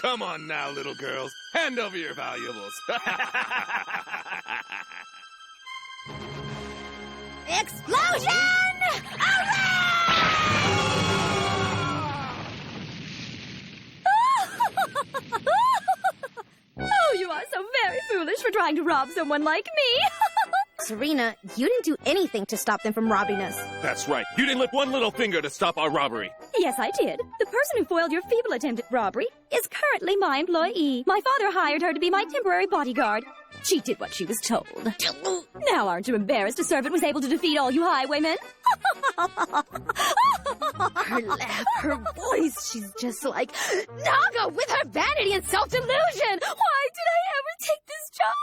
Come on now, little girls. Hand over your valuables. Explosion! Oh, you are so very foolish for trying to rob someone like me. Serena, you didn't do anything to stop them from robbing us. That's right. You didn't lift one little finger to stop our robbery. Yes, I did. The person who foiled your feeble attempt at robbery is currently my employee. My father hired her to be my temporary bodyguard. She did what she was told. Now aren't you embarrassed a servant was able to defeat all you highwaymen? Her laugh, her voice, she's just like Naga with her vanity and self-delusion. Why did I ever take this job?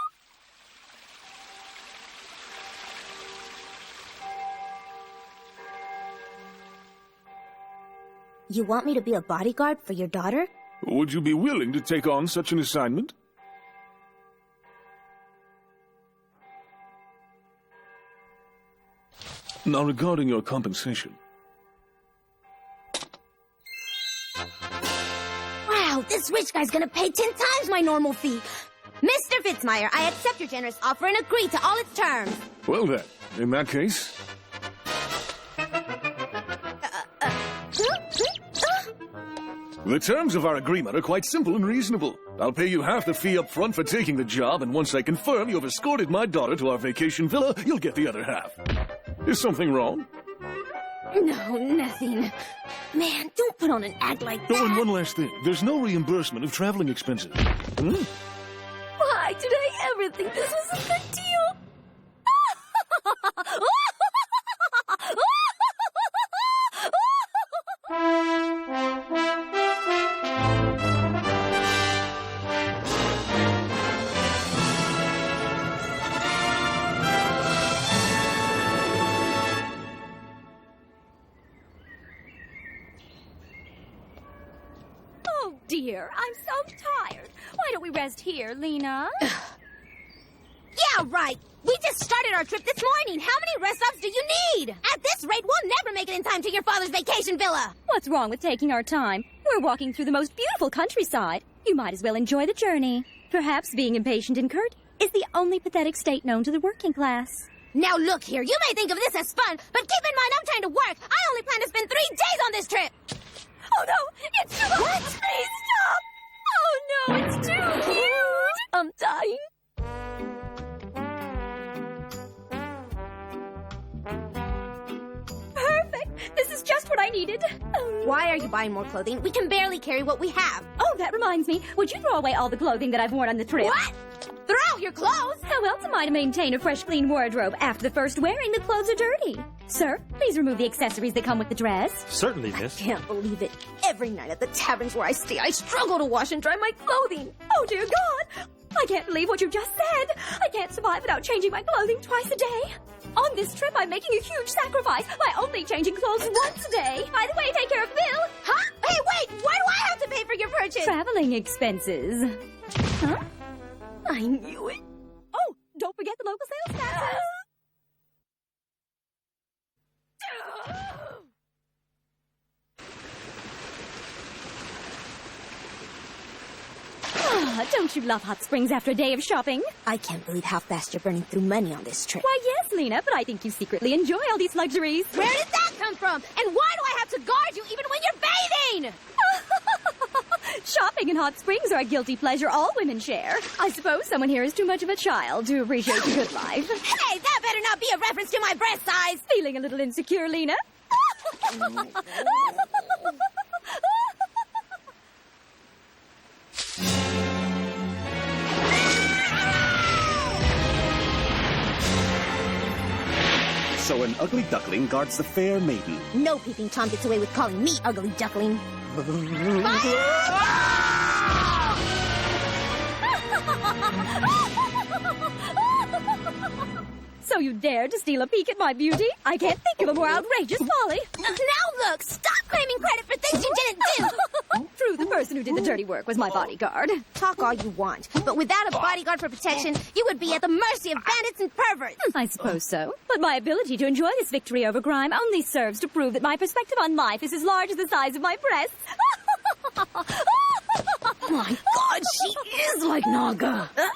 You want me to be a bodyguard for your daughter? Would you be willing to take on such an assignment? Now, regarding your compensation. Wow, this rich guy's gonna pay 10 times my normal fee. Mr. Fitzmyer, I accept your generous offer and agree to all its terms. Well then, in that case... The terms of our agreement are quite simple and reasonable. I'll pay you half the fee up front for taking the job, and once I confirm you have escorted my daughter to our vacation villa, you'll get the other half. Is something wrong? No, nothing. Man, don't put on an act like that. Oh, and one last thing. There's no reimbursement of traveling expenses. Why did I ever think this was a good deal? Oh, dear, I'm so tired. Why don't we rest here, Lena? Yeah, right. We just started our trip this morning. How many rest stops do you need? At this rate, we'll never make it in time to your father's vacation villa. What's wrong with taking our time? We're walking through the most beautiful countryside. You might as well enjoy the journey. Perhaps being impatient and curt is the only pathetic state known to the working class. Now look here, you may think of this as fun, but keep in mind I'm trying to work. I only plan to spend 3 days on this trip. Oh no, it's too hot. Please stop. Oh no, it's too huge. I'm dying. Perfect. This is just what I needed. Why are you buying more clothing? We can barely carry what we have. Oh, that reminds me. Would you throw away all the clothing that I've worn on the trip? What? Throw out your clothes? How else am I to maintain a fresh, clean wardrobe? After the first wearing, the clothes are dirty. Sir, please remove the accessories that come with the dress. Certainly, miss. Can't believe it. Every night at the taverns where I stay, I struggle to wash and dry my clothing. Oh, dear God. I can't believe what you just said. I can't survive without changing my clothing twice a day. On this trip, I'm making a huge sacrifice by only changing clothes once a day. By the way, take care of the bill. Huh? Hey, wait! Why do I have to pay for your purchase? Traveling expenses. Huh? I knew it. Oh, don't forget the local sales taxes. Don't you love hot springs after a day of shopping? I can't believe how fast you're burning through money on this trip. Why, yes, Lena, but I think you secretly enjoy all these luxuries. Where did that come from? And why do I have to guard you even when you're bathing? Shopping and hot springs are a guilty pleasure all women share. I suppose someone here is too much of a child to appreciate the good life. Hey, that better not be a reference to my breast size. Feeling a little insecure, Lena? So an ugly duckling guards the fair maiden. No peeping Tom gets away with calling me ugly duckling. So you dared to steal a peek at my beauty? I can't think of a more outrageous folly. Now look, stop claiming credit for things you didn't do. True, the person who did the dirty work was my bodyguard. Talk all you want, but without a bodyguard for protection, you would be at the mercy of bandits and perverts. I suppose so. But my ability to enjoy this victory over crime only serves to prove that my perspective on life is as large as the size of my breasts. My God, she is like Naga. Damn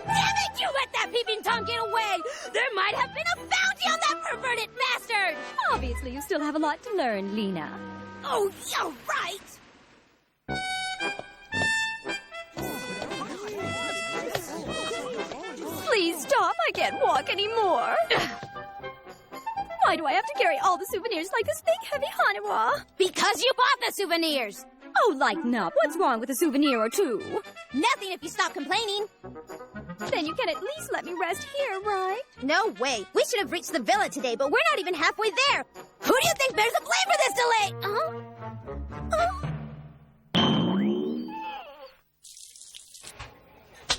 it! You let that peeping Tom get away! There might have been a bounty on that perverted bastard! Obviously, you still have a lot to learn, Lena. Oh, you're right! Please stop. I can't walk anymore. Why do I have to carry all the souvenirs like this big, heavy Hanawa? Because you bought the souvenirs! Oh, lighten up. What's wrong with a souvenir or two? Nothing if you stop complaining. Then you can at least let me rest here, right? No way. We should have reached the villa today, but we're not even halfway there. Who do you think bears the blame for this delay?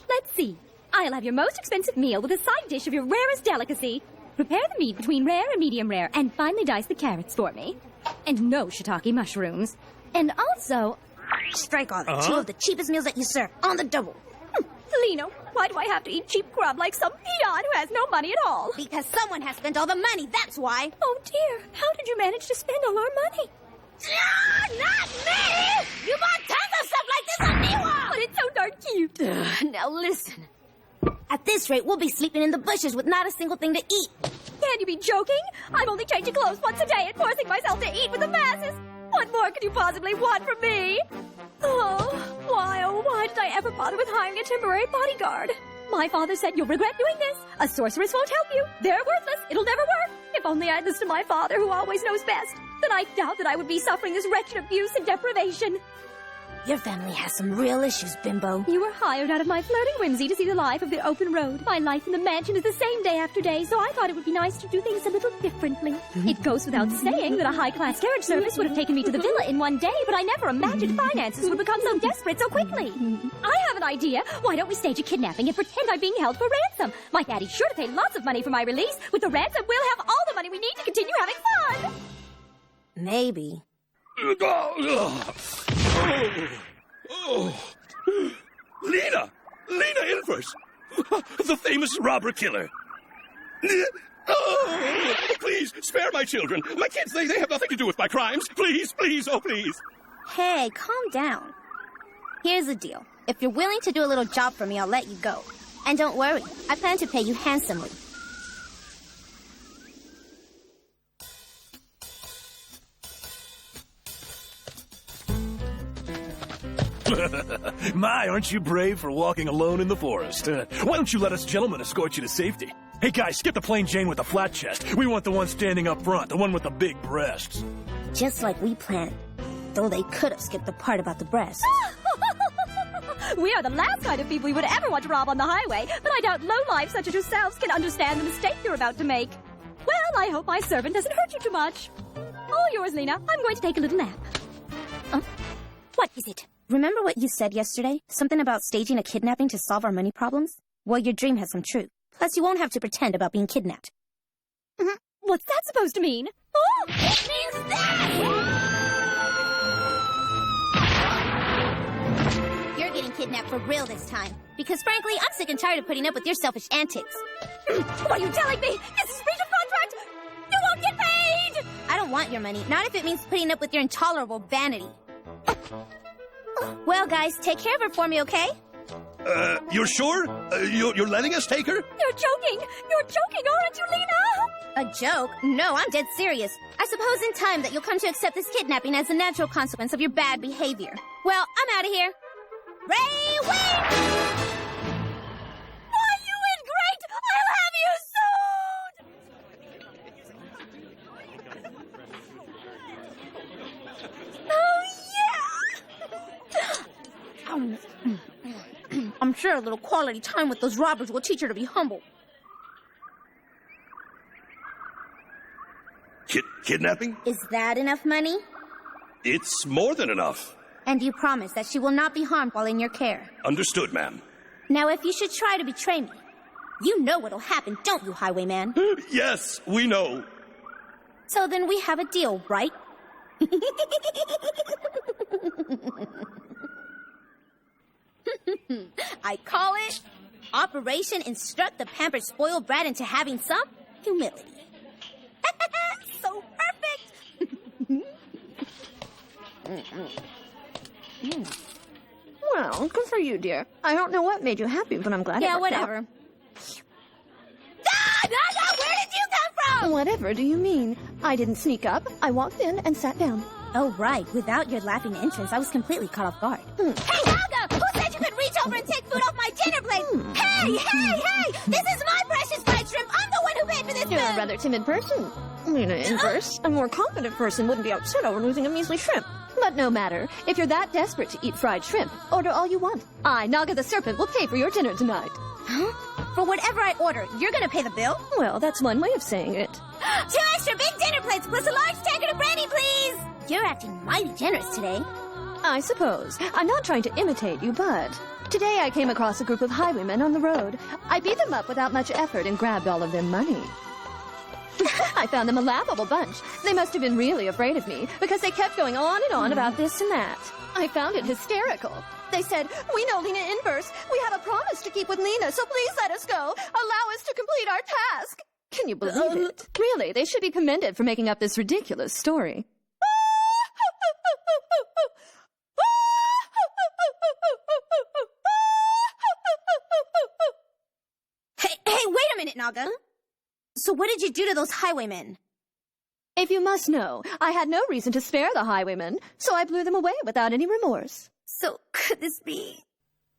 Let's see. I'll have your most expensive meal with a side dish of your rarest delicacy. Prepare the meat between rare and medium rare, and finely dice the carrots for me. And no shiitake mushrooms. And also... Strike all the two of the cheapest meals that you serve, on the double. Lena, why do I have to eat cheap grub like some peon who has no money at all? Because someone has spent all the money, that's why. Oh, dear. How did you manage to spend all our money? Not me! You bought tons of stuff like this on Niwa! But it's so darn cute. Now listen. At this rate, we'll be sleeping in the bushes with not a single thing to eat. Can't you be joking? I'm only changing clothes once a day and forcing myself to eat with the masses. What more could you possibly want from me? Oh, why did I ever bother with hiring a temporary bodyguard? My father said you'll regret doing this. A sorceress won't help you. They're worthless. It'll never work. If only I'd listened to my father, who always knows best. Then I doubt that I would be suffering this wretched abuse and deprivation. Your family has some real issues, Bimbo. You were hired out of my flirting whimsy to see the life of the open road. My life in the mansion is the same day after day, so I thought it would be nice to do things a little differently. It goes without saying that a high-class carriage service would have taken me to the villa in one day, but I never imagined finances would become so desperate so quickly. I have an idea. Why don't we stage a kidnapping and pretend I'm being held for ransom? My daddy's sure to pay lots of money for my release. With the ransom, we'll have all the money we need to continue having fun. Maybe. Lena! Lena Inverse! The famous robber killer! Oh, please, spare my children. My kids, they have nothing to do with my crimes. Please, please, oh please. Hey, calm down. Here's the deal. If you're willing to do a little job for me, I'll let you go. And don't worry, I plan to pay you handsomely. My, aren't you brave for walking alone in the forest? Why don't you let us gentlemen escort you to safety? Hey guys, skip the plain Jane with the flat chest. We want the one standing up front, the one with the big breasts. Just like we planned. Though they could have skipped the part about the breasts. We are the last kind of people you would ever want to rob on the highway, but I doubt lowlifes such as yourselves can understand the mistake you're about to make. Well, I hope my servant doesn't hurt you too much. All yours, Lena. I'm going to take a little nap. What is it? Remember what you said yesterday? Something about staging a kidnapping to solve our money problems? Well, your dream has come true. Plus, you won't have to pretend about being kidnapped. What's that supposed to mean? Oh! It means that! You're getting kidnapped for real this time. Because frankly, I'm sick and tired of putting up with your selfish antics. What are you telling me? This is breach of contract! You won't get paid! I don't want your money, not if it means putting up with your intolerable vanity. Well, guys, take care of her for me, okay? You're sure? You're letting us take her? You're joking! You're joking, aren't you, Lena? A joke? No, I'm dead serious. I suppose in time that you'll come to accept this kidnapping as a natural consequence of your bad behavior. Well, I'm out of here. Ray, wait! Why, you ingrate! I'll have you soon! Oh, yeah! I'm sure a little quality time with those robbers will teach her to be humble. Kidnapping? Is that enough money? It's more than enough. And you promise that she will not be harmed while in your care. Understood, ma'am. Now, if you should try to betray me, you know what'll happen, don't you, Highwayman? Yes, we know. So then we have a deal, right? I call it Operation Instruct the Pampered Spoiled Brat into having some humility. So perfect! Well, good for you, dear. I don't know what made you happy, but I'm glad it worked out. whatever. Ah, Naga, where did you come from? Whatever do you mean? I didn't sneak up. I walked in and sat down. Oh, right. Without your laughing entrance, I was completely caught off guard. Hey, Naga! Who said you could reach over and take food off my dinner plate? Hey! This is my precious fried shrimp. I'm the one who paid for this You're a food. rather timid person. Lena Inverse, a more confident person wouldn't be upset over losing a measly shrimp. But no matter. If you're that desperate to eat fried shrimp, order all you want. I, Naga the Serpent, will pay for your dinner tonight. Huh? For whatever I order, you're gonna pay the bill? Well, that's one way of saying it. 2 extra big dinner plates plus a large tankard of brandy, please! You're acting mighty generous today. I suppose. I'm not trying to imitate you, but... Today I came across a group of highwaymen on the road. I beat them up without much effort and grabbed all of their money. I found them a laughable bunch. They must have been really afraid of me, because they kept going on and on about this and that. I found it hysterical. They said, "We know Lena Inverse. We have a promise to keep with Lena, so please let us go. Allow us to complete our task." Can you believe it? Really, they should be commended for making up this ridiculous story. Hey, wait a minute, Naga. So what did you do to those highwaymen? If you must know, I had no reason to spare the highwaymen, so I blew them away without any remorse. So could this be...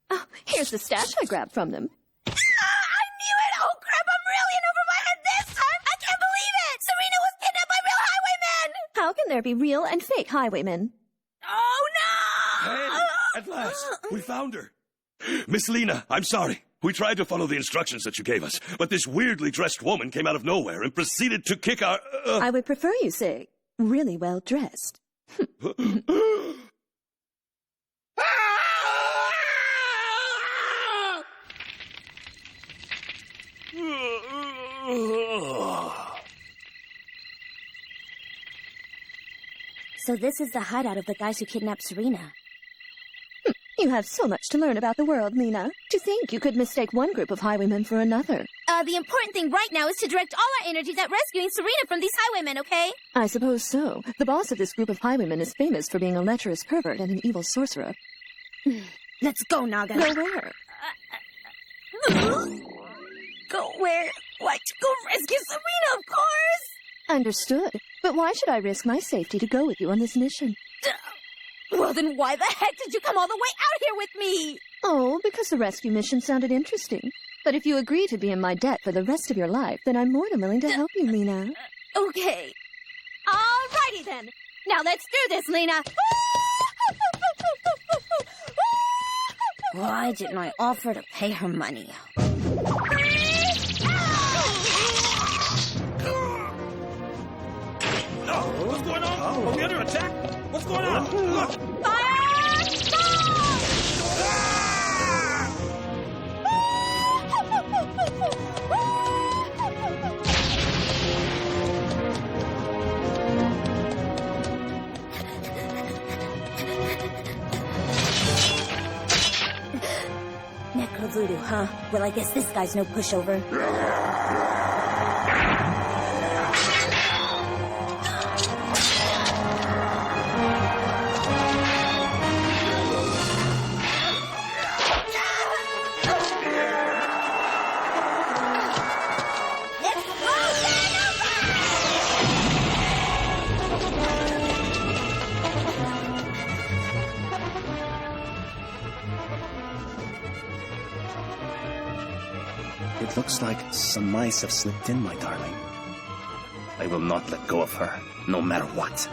Oh, here's the stash I grabbed from them. I knew it! Oh, crap, I'm really in over my head this time! I can't believe it! Serena was kidnapped by real highwaymen! How can there be real and fake highwaymen? Oh, no! Hey, at last, we found her. Miss Lena, I'm sorry. We tried to follow the instructions that you gave us, but this weirdly dressed woman came out of nowhere and proceeded to kick our... I would prefer you say, really well dressed. So this is the hideout of the guys who kidnapped Serena. You have so much to learn about the world, Lena. To think you could mistake one group of highwaymen for another. The important thing right now is to direct all our energies at rescuing Serena from these highwaymen, okay? I suppose so. The boss of this group of highwaymen is famous for being a lecherous pervert and an evil sorcerer. Let's go, Naga. Go where? Go where? What? Go rescue Serena, of course! Understood. But why should I risk my safety to go with you on this mission? Well, then why the heck did you come all the way out here with me? Oh, because the rescue mission sounded interesting. But if you agree to be in my debt for the rest of your life, then I'm more than willing to help you, Lena. Okay. Alrighty then. Now let's do this, Lena. Why didn't I offer to pay her money? What's going on? Are we under attack? What's going on? Look! Fire! Necro voodoo, huh? Well, I guess this guy's no pushover. It looks like some mice have slipped in, my darling. I will not let go of her, no matter what.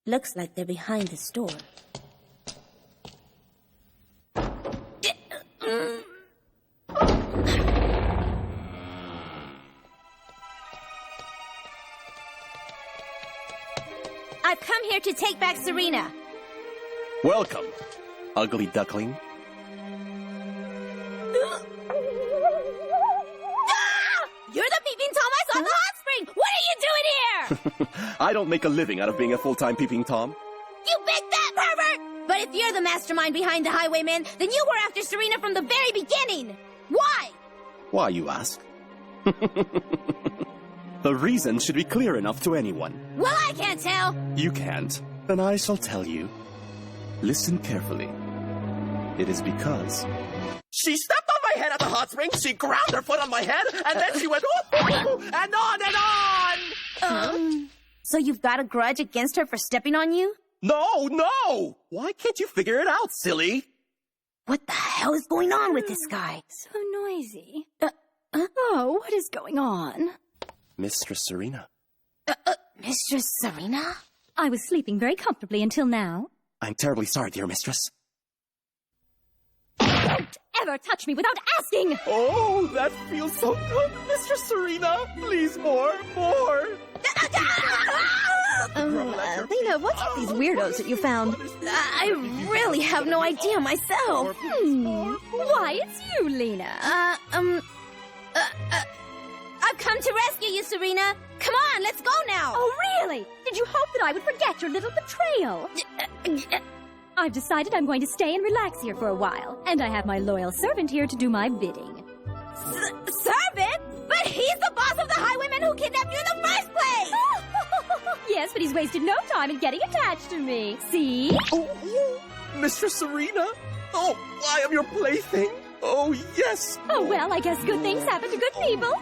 Looks like they're behind the store. come here to take back Serena. Welcome, ugly duckling. You're the peeping Tom I saw at the hot spring! What are you doing here? I don't make a living out of being a full-time peeping Tom. You big fat pervert! But if you're the mastermind behind the Highwaymen, then you were after Serena from the very beginning! Why? Why, you ask? The reason should be clear enough to anyone. Well, I can't tell! You can't. Then I shall tell you. Listen carefully. It is because... She stepped on my head at the hot spring, she ground her foot on my head, and then she went and on and on! So you've got a grudge against her for stepping on you? No! Why can't you figure it out, silly? What the hell is going on with this guy? So noisy. Oh, what is going on? Mistress Serena. Mistress Serena? I was sleeping very comfortably until now. I'm terribly sorry, dear mistress. Don't ever touch me without asking! Oh, that feels so good, Mistress Serena. Please, more. Lena, what's with these weirdos that you found? I really have no idea myself. Why, it's you, Lena. I've come to rescue you, Serena. Come on, let's go now. Oh, really? Did you hope that I would forget your little betrayal? I've decided I'm going to stay and relax here for a while, and I have my loyal servant here to do my bidding. Servant? But he's the boss of the Highwaymen who kidnapped you in the first place! Yes, but he's wasted no time in getting attached to me. See? Oh, Mistress Serena? Oh, I am your plaything. Oh, yes. Oh, well, I guess good things happen to good people.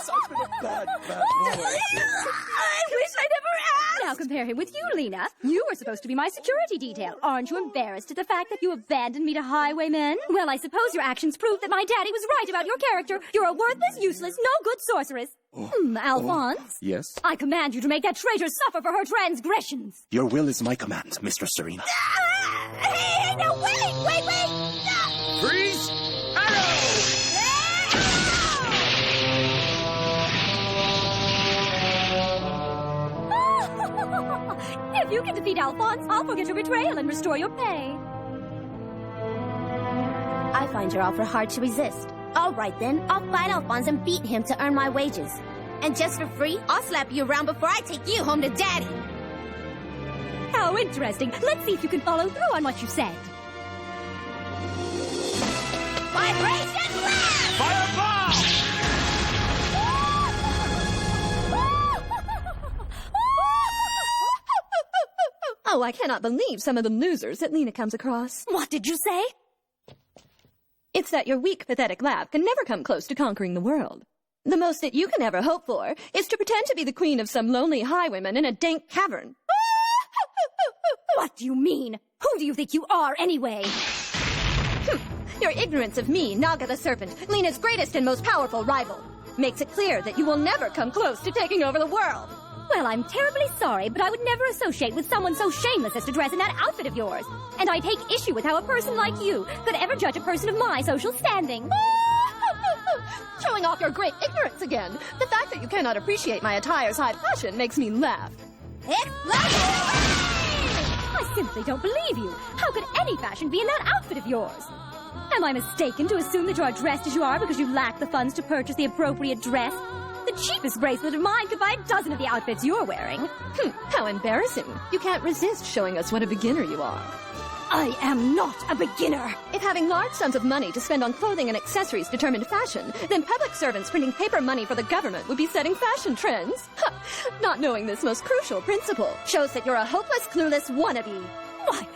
I've been a bad boy. I wish I never asked! Now compare him with you, Lena. You were supposed to be my security detail. Aren't you embarrassed at the fact that you abandoned me to highwaymen? Well, I suppose your actions prove that my daddy was right about your character. You're a worthless, useless, no-good sorceress. Alphonse? Yes? I command you to make that traitor suffer for her transgressions. Your will is my command, Mistress Serena. Hey, no, wait! Freeze! If you can defeat Alphonse, I'll forget your betrayal and restore your pay. I find your offer hard to resist. All right, then. I'll fight Alphonse and beat him to earn my wages. And just for free, I'll slap you around before I take you home to Daddy. How interesting. Let's see if you can follow through on what you said. Vibration blast! Fireball! Oh, I cannot believe some of the losers that Lena comes across. What did you say? It's that your weak, pathetic laugh can never come close to conquering the world. The most that you can ever hope for is to pretend to be the queen of some lonely highwayman in a dank cavern. What do you mean? Who do you think you are, anyway? Your ignorance of me, Naga the Serpent, Lena's greatest and most powerful rival, makes it clear that you will never come close to taking over the world. Well, I'm terribly sorry, but I would never associate with someone so shameless as to dress in that outfit of yours. And I take issue with how a person like you could ever judge a person of my social standing. Showing off your great ignorance again. The fact that you cannot appreciate my attire's high fashion makes me laugh. I simply don't believe you. How could any fashion be in that outfit of yours? Am I mistaken to assume that you are dressed as you are because you lack the funds to purchase the appropriate dress? The cheapest bracelet of mine could buy a dozen of the outfits you're wearing. How embarrassing. You can't resist showing us what a beginner you are. I am not a beginner. If having large sums of money to spend on clothing and accessories determined fashion, then public servants printing paper money for the government would be setting fashion trends. Not knowing this most crucial principle shows that you're a hopeless, clueless wannabe. Why,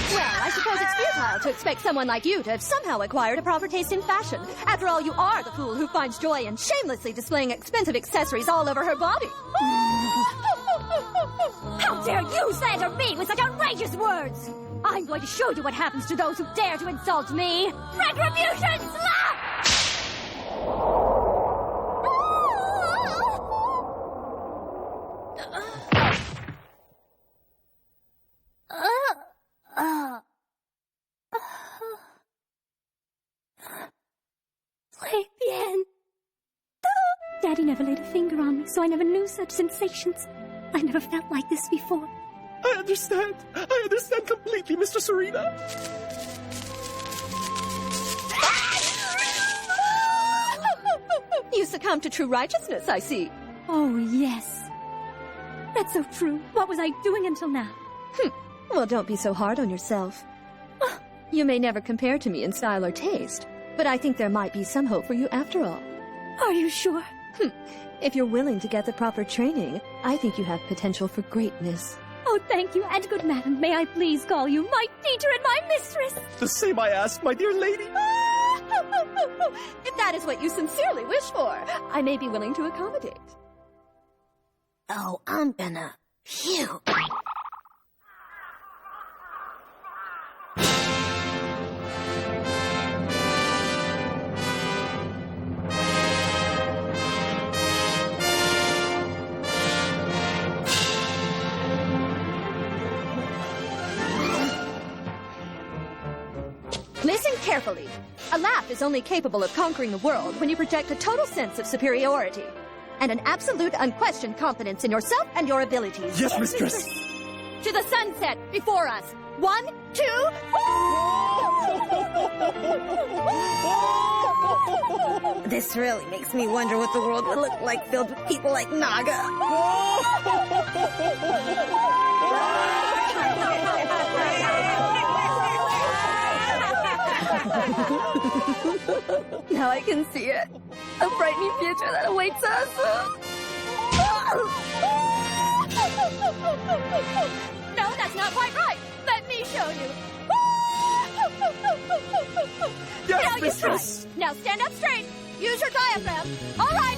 Well, I suppose it's futile to expect someone like you to have somehow acquired a proper taste in fashion. After all, you are the fool who finds joy in shamelessly displaying expensive accessories all over her body. How dare you slander me with such outrageous words? I'm going to show you what happens to those who dare to insult me. Retribution slap! Très bien. Daddy never laid a finger on me, so I never knew such sensations. I never felt like this before. I understand. I understand completely, Mr. Serena. You succumb to true righteousness, I see. Oh, yes. That's so true. What was I doing until now? Well, don't be so hard on yourself. You may never compare to me in style or taste, but I think there might be some hope for you after all. Are you sure? If you're willing to get the proper training, I think you have potential for greatness. Oh, thank you, and good madam, may I please call you my teacher and my mistress? The same I ask, my dear lady. If that is what you sincerely wish for, I may be willing to accommodate. Oh, I'm gonna puke. Listen carefully. A laugh is only capable of conquering the world when you project a total sense of superiority and an absolute unquestioned confidence in yourself and your abilities. Yes, mistress. To the sunset before us. 1, 2, This really makes me wonder what the world would look like filled with people like Naga. Now I can see it. A frightening future that awaits us. No, that's not quite right. Let me show you. Yes, Now you try. mistress. Now stand up straight. Use your diaphragm. All right.